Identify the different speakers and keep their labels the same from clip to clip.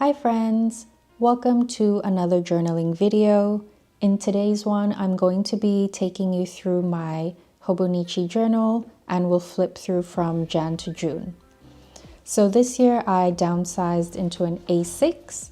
Speaker 1: Hi friends, welcome to another journaling video. In today's one, I'm going to be taking you through my Hobonichi journal and we'll flip through from Jan to June. So this year I downsized into an A6.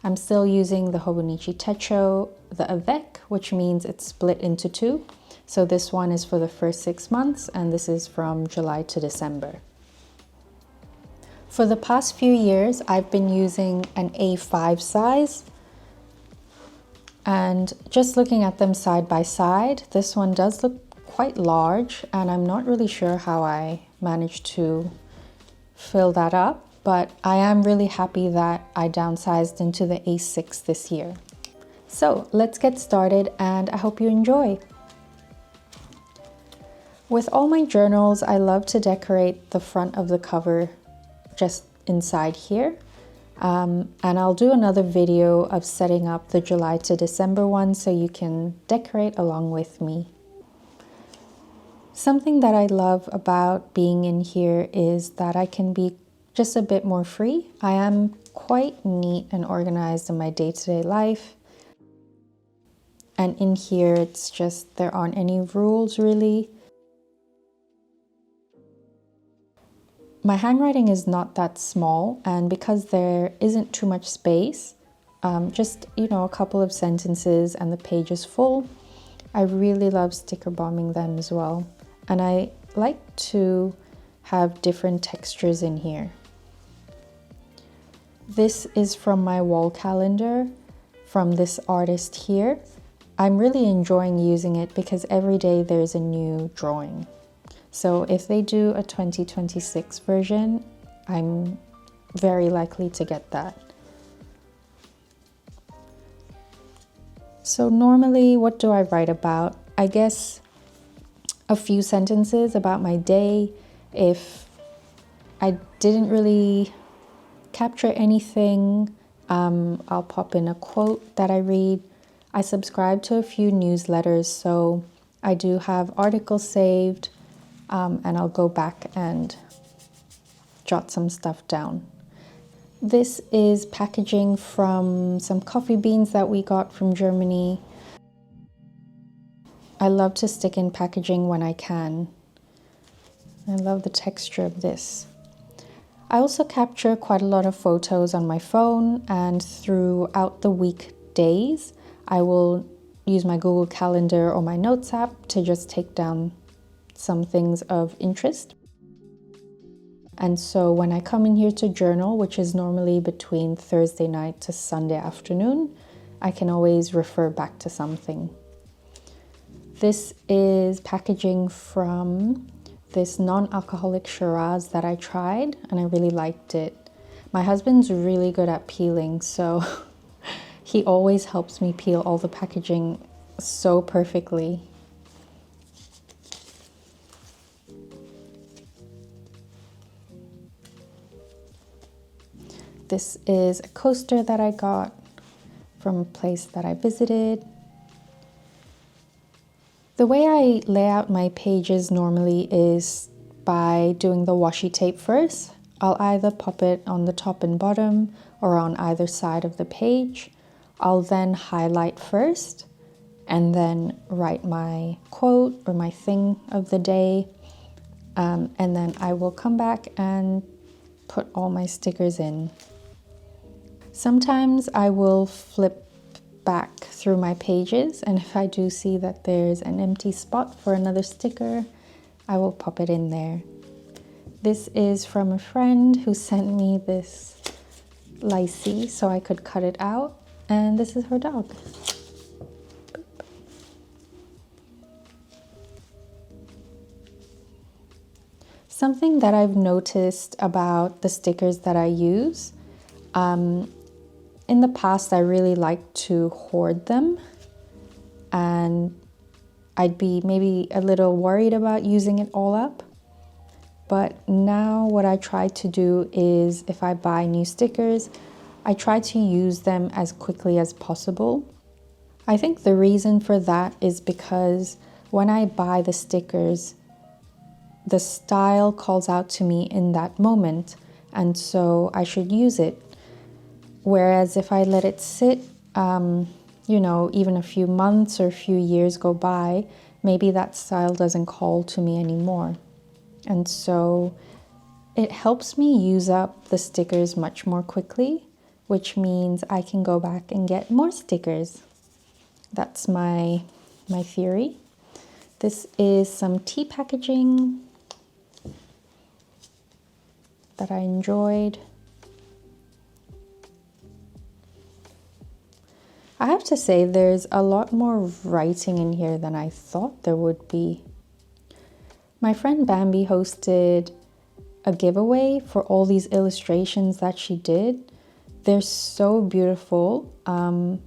Speaker 1: I'm still using the Hobonichi Techo, the A6, which means it's split into two. So this one is for the first 6 months and this is from July to December. For the past few years, I've been using an A5 size, and just looking at them side by side, this one does look quite large, and I'm not really sure how I managed to fill that up, but I am really happy that I downsized into the A6 this year. So let's get started, and I hope you enjoy. With all my journals, I love to decorate the front of the cover just inside here, and I'll do another video of setting up the July to December one so you can decorate along with me. Something that I love about being in here is that I can be just a bit more free. I am quite neat and organized in my day-to-day life, and in here it's just there aren't any rules really. My handwriting is not that small, and because there isn't too much space, just a couple of sentences and the page is full, I really love sticker bombing them as well. And I like to have different textures in here. This is from my wall calendar from this artist here. I'm really enjoying using it because every day there's a new drawing. So if they do a 2026 version, I'm very likely to get that. So normally, what do I write about? I guess a few sentences about my day. If I didn't really capture anything, I'll pop in a quote that I read. I subscribe to a few newsletters, so I do have articles saved. And I'll go back and jot some stuff down. This is packaging from some coffee beans that we got from Germany. I love to stick in packaging when I can. I love the texture of this. I also capture quite a lot of photos on my phone, and throughout the weekdays, I will use my Google Calendar or my Notes app to just take down some things of interest. And so when I come in here to journal, which is normally between Thursday night to Sunday afternoon, I can always refer back to something. This is packaging from this non-alcoholic Shiraz that I tried and I really liked it. My husband's really good at peeling, so he always helps me peel all the packaging so perfectly. This is a coaster that I got from a place that I visited. The way I lay out my pages normally is by doing the washi tape first. I'll either pop it on the top and bottom or on either side of the page. I'll then highlight first and then write my quote or my thing of the day. And then I will come back and put all my stickers in. Sometimes I will flip back through my pages, and if I do see that there's an empty spot for another sticker, I will pop it in there. This is from a friend who sent me this lychee so I could cut it out, and this is her dog. Something that I've noticed about the stickers that I use, in the past, I really liked to hoard them, and I'd be maybe a little worried about using it all up. But now what I try to do is if I buy new stickers, I try to use them as quickly as possible. I think the reason for that is because when I buy the stickers, the style calls out to me in that moment, and so I should use it. Whereas if I let it sit, you know, even a few months or a few years go by, maybe that style doesn't call to me anymore. And so it helps me use up the stickers much more quickly, which means I can go back and get more stickers. That's my theory. This is some tea packaging that I enjoyed. I have to say there's a lot more writing in here than I thought there would be. My friend Bambi hosted a giveaway for all these illustrations that she did. They're so beautiful. And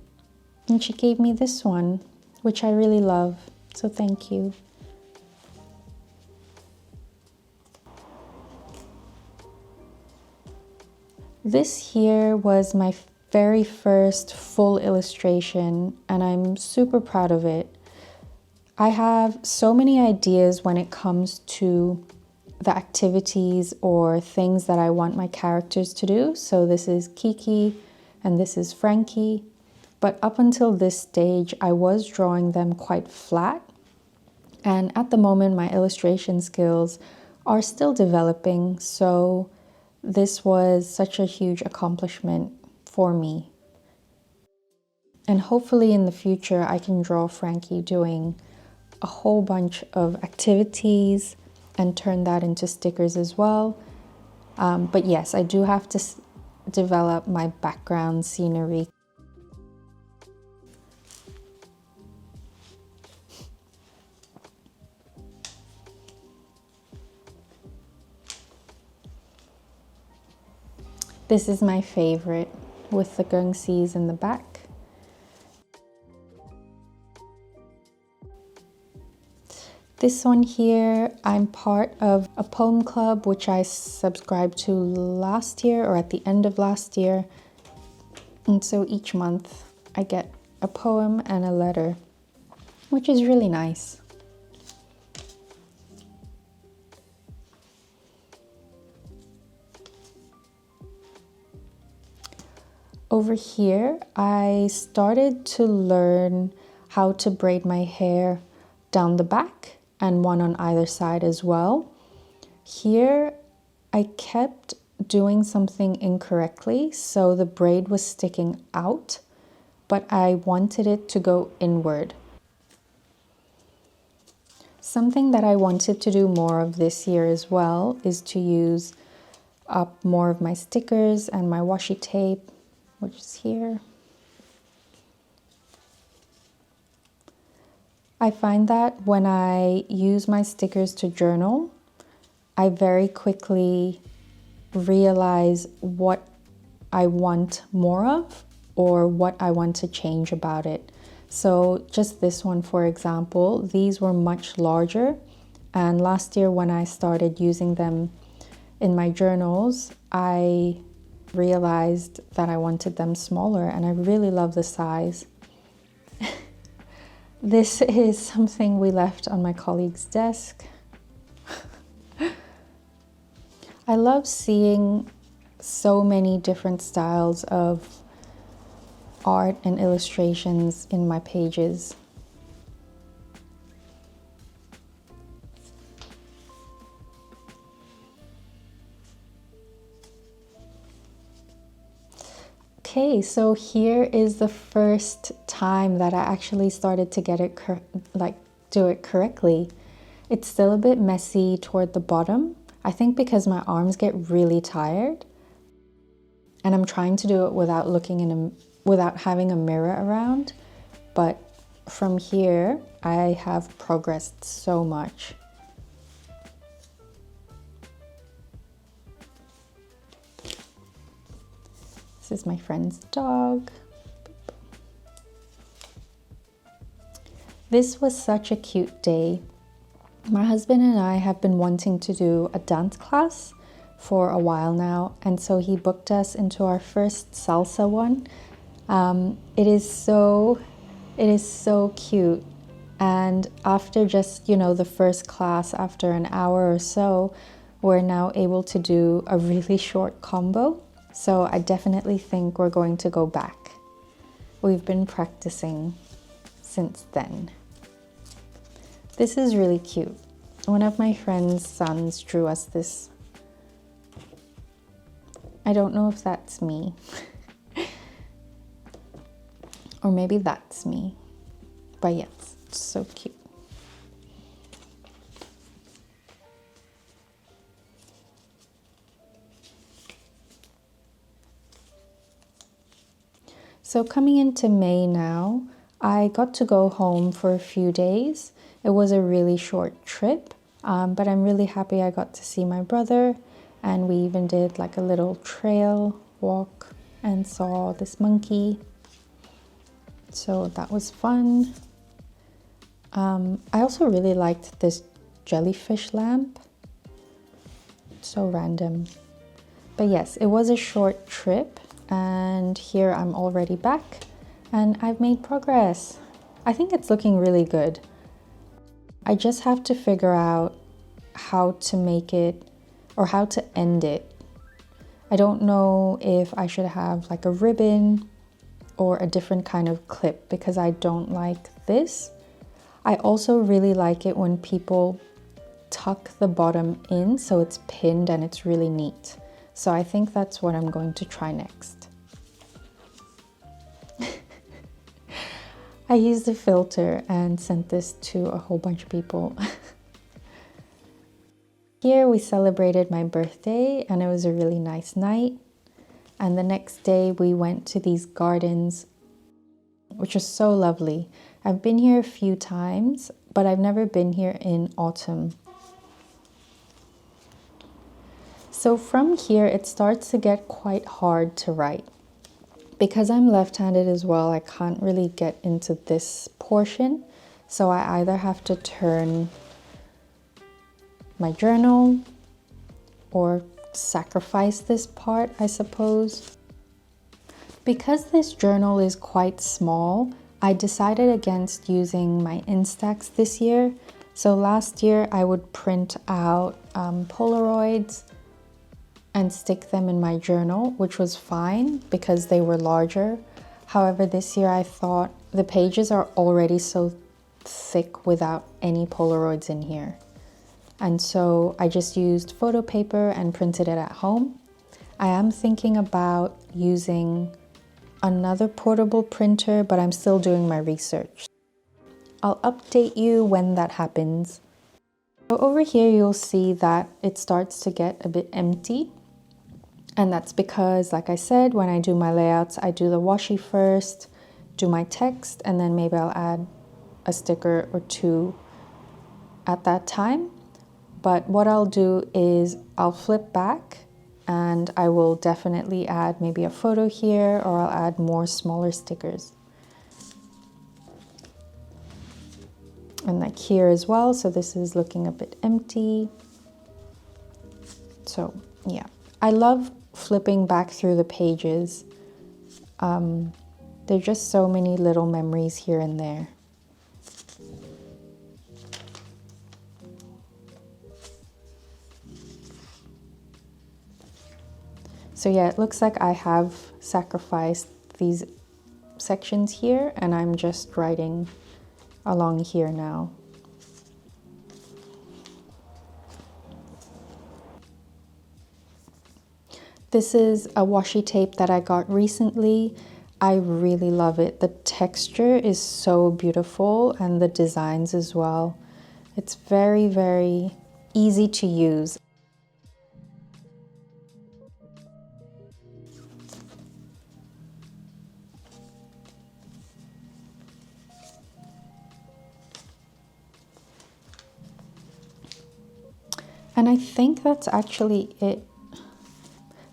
Speaker 1: she gave me this one, which I really love. So thank you. This here was my very first full illustration, and I'm super proud of it. I have so many ideas when it comes to the activities or things that I want my characters to do. So this is Kiki and this is Frankie. But up until this stage, I was drawing them quite flat. And at the moment, my illustration skills are still developing. So this was such a huge accomplishment for me. And hopefully in the future, I can draw Frankie doing a whole bunch of activities and turn that into stickers as well. But yes, I do have to develop my background scenery. This is my favorite with the gungseys in the back. This one here, I'm part of a poem club which I subscribed to last year or at the end of last year. And so each month I get a poem and a letter, which is really nice. Over here, I started to learn how to braid my hair down the back and one on either side as well. Here, I kept doing something incorrectly, so the braid was sticking out, but I wanted it to go inward. Something that I wanted to do more of this year as well is to use up more of my stickers and my washi tape, which is here. I find that when I use my stickers to journal, I very quickly realize what I want more of or what I want to change about it. So just this one, for example, these were much larger. And last year when I started using them in my journals, I realized that I wanted them smaller, and I really love the size. This is something we left on my colleague's desk. I love seeing so many different styles of art and illustrations in my pages. Okay, so here is the first time that I actually started to get it do it correctly. It's still a bit messy toward the bottom. I think because my arms get really tired, and I'm trying to do it without without having a mirror around. But from here, I have progressed so much. This is my friend's dog. This was such a cute day. My husband and I have been wanting to do a dance class for a while now, and so he booked us into our first salsa one. It is so cute. And after just, the first class, after an hour or so, we're now able to do a really short combo. So I definitely think we're going to go back. We've been practicing since then. This is really cute. One of my friend's sons drew us this. I don't know if that's me. Or maybe that's me. But yes, it's so cute. So coming into May now, I got to go home for a few days. It was a really short trip, but I'm really happy I got to see my brother, and we even did like a little trail walk and saw this monkey. So that was fun. I also really liked this jellyfish lamp. So random. But yes, it was a short trip, and here I'm already back and I've made progress. I think it's looking really good. I just have to figure out how to make it or how to end it. I don't know if I should have like a ribbon or a different kind of clip because I don't like this. I also really like it when people tuck the bottom in so it's pinned and it's really neat. So I think that's what I'm going to try next. I used a filter and sent this to a whole bunch of people. Here we celebrated my birthday and it was a really nice night. And the next day we went to these gardens, which was so lovely. I've been here a few times, but I've never been here in autumn. So from here, it starts to get quite hard to write. Because I'm left-handed as well, I can't really get into this portion. So I either have to turn my journal or sacrifice this part, I suppose. Because this journal is quite small, I decided against using my Instax this year. So last year I would print out Polaroids and stick them in my journal, which was fine because they were larger. However, this year I thought the pages are already so thick without any Polaroids in here. And so I just used photo paper and printed it at home. I am thinking about using another portable printer, but I'm still doing my research. I'll update you when that happens. So over here, you'll see that it starts to get a bit empty. And that's because, like I said, when I do my layouts, I do the washi first, do my text, and then maybe I'll add a sticker or two at that time. But what I'll do is I'll flip back and I will definitely add maybe a photo here, or I'll add more smaller stickers. And like here as well, so this is looking a bit empty. So yeah, I love flipping back through the pages. There's just so many little memories here and there. So yeah, it looks like I have sacrificed these sections here and I'm just writing along here now. This is a washi tape that I got recently. I really love it. The texture is so beautiful and the designs as well. It's very, very easy to use. And I think that's actually it.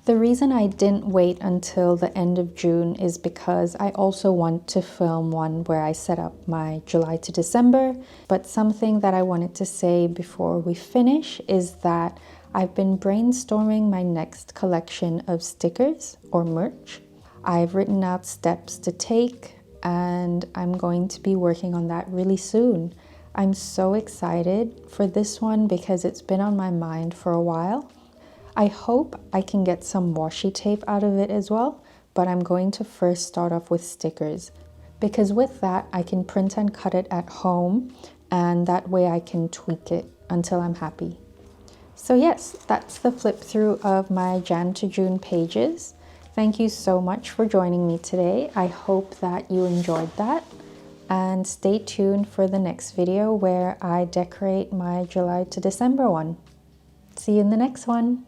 Speaker 1: The reason I didn't wait until the end of June is because I also want to film one where I set up my July to December. But something that I wanted to say before we finish is that I've been brainstorming my next collection of stickers or merch. I've written out steps to take and I'm going to be working on that really soon. I'm so excited for this one because it's been on my mind for a while. I hope I can get some washi tape out of it as well, but I'm going to first start off with stickers, because with that I can print and cut it at home, and that way I can tweak it until I'm happy. So yes, that's the flip through of my Jan to June pages. Thank you so much for joining me today. I hope that you enjoyed that, and stay tuned for the next video where I decorate my July to December one. See you in the next one.